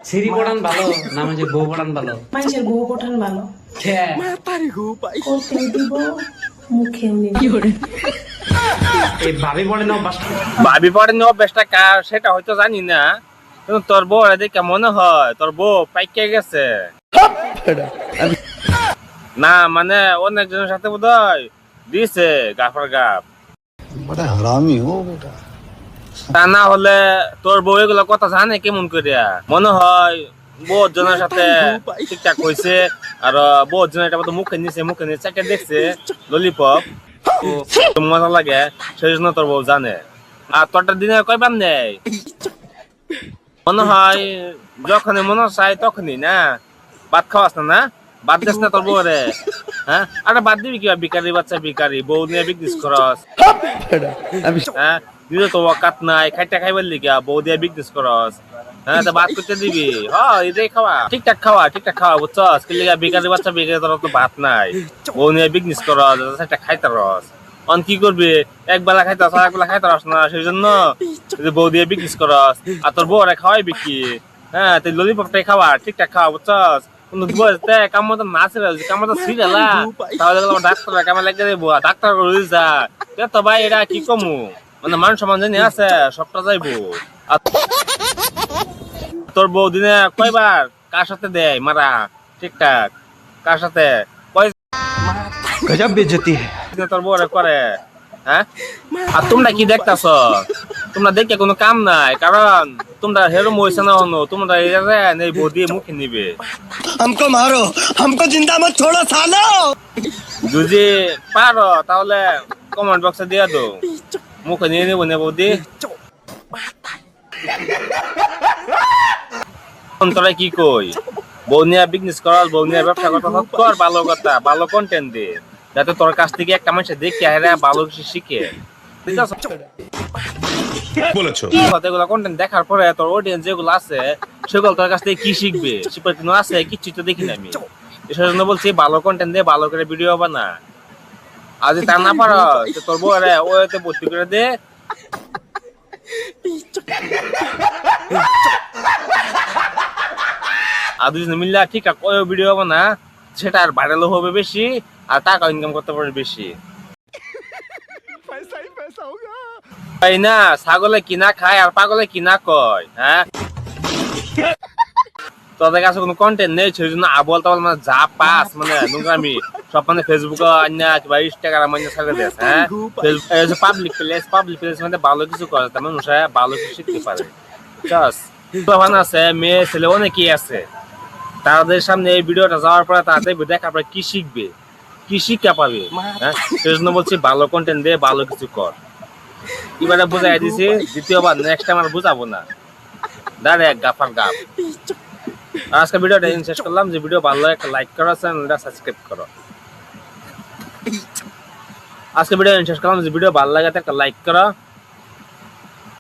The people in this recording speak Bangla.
সিঁড়ি পড়ান ভালো না মানে বউ পড়ান ভালো? মানুষের গো পঠান ভালো করতেও দিব মুখেও নিব এই ভাবি পড়ে না বাস ভাবি পড়েন অভ্যাসটা কার সেটা হয়তো জানি না, কিন্তু তোর বউ দেখে মনে হয় তোর বউ পাইকে গেছে। না মানে অনেকজনের সাথে বোধ হয় দিছে গাফার গাপ। बड़ा हरामी हो बेटा। তা না হলে তোর বউ এগুলো কথা জানে কেমন করিয়া? মনে হয় বহুত জনের সাথে ঠিকঠাক হয়েছে, আর বহুত জনের এটা মতো মুখে নিচে চারটে দেখছে ললিপপ, মজা লাগে সেই জন্য তোর বউ জানে। আর তোরটা দিনে কয়বার নেই মনে হয়? যখনই মনে চাই তখনই না। ভাত খাওয়াস না? বাদ দিস না তোর বউ রে? হ্যাঁ, আরে বাদ দিবি কিবা? ভিখারি বাচ্চা ভিখারি, বউ নিয়ে বিজনেস করস। হ্যাঁ, নিজে তো ওয়াকাত নাই, খাইটা খাইবার লিগা বউ দিয়ে বিজনেস করস। হ্যাঁ, তো ভাত করতে দিবি? হ্যাঁ, এটাই খাওয়া, ঠিকঠাক খাওয়া বুঝছস? কি লিগা ভিখারি বাচ্চা ভিখারি, তোর তো ভাত নাই, বউ নিয়ে বিজনেস করস, সেটা খাইতে রস। অন কি করবি? এক বেলা খাইতে রস, এক বেলা খাইতে রস না, সেই জন্য বউ দিয়ে বিজনেস করস। আর তোর বউ রে খাওয়াইবি কি? হ্যাঁ, তুই ললিপপটাই খাওয়া, ঠিকঠাক খাওয়া বুঝছস? কিন্তু বলতে কাম মতো না ছিল, কাম মতো ছিলা তাহলে ডাক্তার কেমন লাগে দেবো, ডাক্তার যা তো ভাই। এটা কি কমু মানে মান সম্মান জানি আছে, সবটা যাইবো। আর তোর বউ দিনে কয়বার কার সাথে দেয় মারা? ঠিকঠাক কার সাথে गजब बेइज्जती है। তোর বউ করে? হ্যাঁ, আর তোমরা কি দেখতেছ? তোমরা দেখে কোনো কাম নাই, কারণ তোমরা হেরো মইছে না হনো, তোমরা এই বউ দিয়ে মুখে নিবে। हमको मारो, हमको जिंदा मत छोड़ो सालो। যদি পারো তাহলে কমেন্ট বক্সে দিয়ে দাও, মুখে নিয়ে নেবো না বৌদি। তোরা কি কই? বউ নিয়ে বিজনেস কর, বউ নিয়ে ব্যবসা কর, ভালো কথা, ভালো কন্টেন্ট দে, যাতে তোর কাছ থেকে একটা মানুষ দেখে হেরা ভালো কিছু শিখে। এগুলো কন্টেন্ট দেখার পরে তোর অডিয়েন্স যেগুলো আছে সেগুলো তোর কাছ থেকে কি শিখবে? শিখবে কোনো আছে? কিচ্ছু তো দেখি না আমি। সেই জন্য বলছি ভালো কন্টেন্ট দে, ভালো করে ভিডিও বানা। আর যদি তা না পারো তোর বউ রে ওতে ভর্তি করে দে। আর দুজন মিললে ঠিকঠাক ওই ভিডিও বানা, সেটা আর ভাইরাল হবে বেশি, আর টাকা ইনকাম করতে পারবে বেশি। তাই না? ছাগলে কিনা খায় আর পাগলে কিনা কয়। হ্যাঁ, তোদের কাছে কোনো কন্টেন্ট নেই, সেই জন্য আবল তাবল মানে যা পাস মানে নোংরামি সব মানে ফেসবুকে আন্না কিংবা ইনস্টাগ্রাম আন্না ছাড়ে দেয়। হ্যাঁ, পাবলিক প্লেস মানে ভালো কিছু করে, তার মানুষ ভালো কিছু শিখতে পারে। আছে মেয়ে ছেলে অনেকেই আছে, তাদের সামনে এই ভিডিওটা যাওয়ার পরে তাদের দেখার পরে কি শিখবে, কি শিক্ষা পাবে? হ্যাঁ, সেই জন্য বলছি ভালো কন্টেন্ট দে, ভালো কিছু কর। এবারে বুঝাই দিছি, দ্বিতীয়বার নেক্সট টাইম আর বুঝাবো না। ডাইরেক্ট গাফার গাপ। আজকে ভিডিওটা শেষ করলাম। যে ভিডিও ভালো লাগে একটা লাইক করো, চ্যানেলটা সাবস্ক্রাইব করো। আজকে ভিডিও শেষ করলাম। যে ভিডিও ভালো লাগে একটা লাইক করো,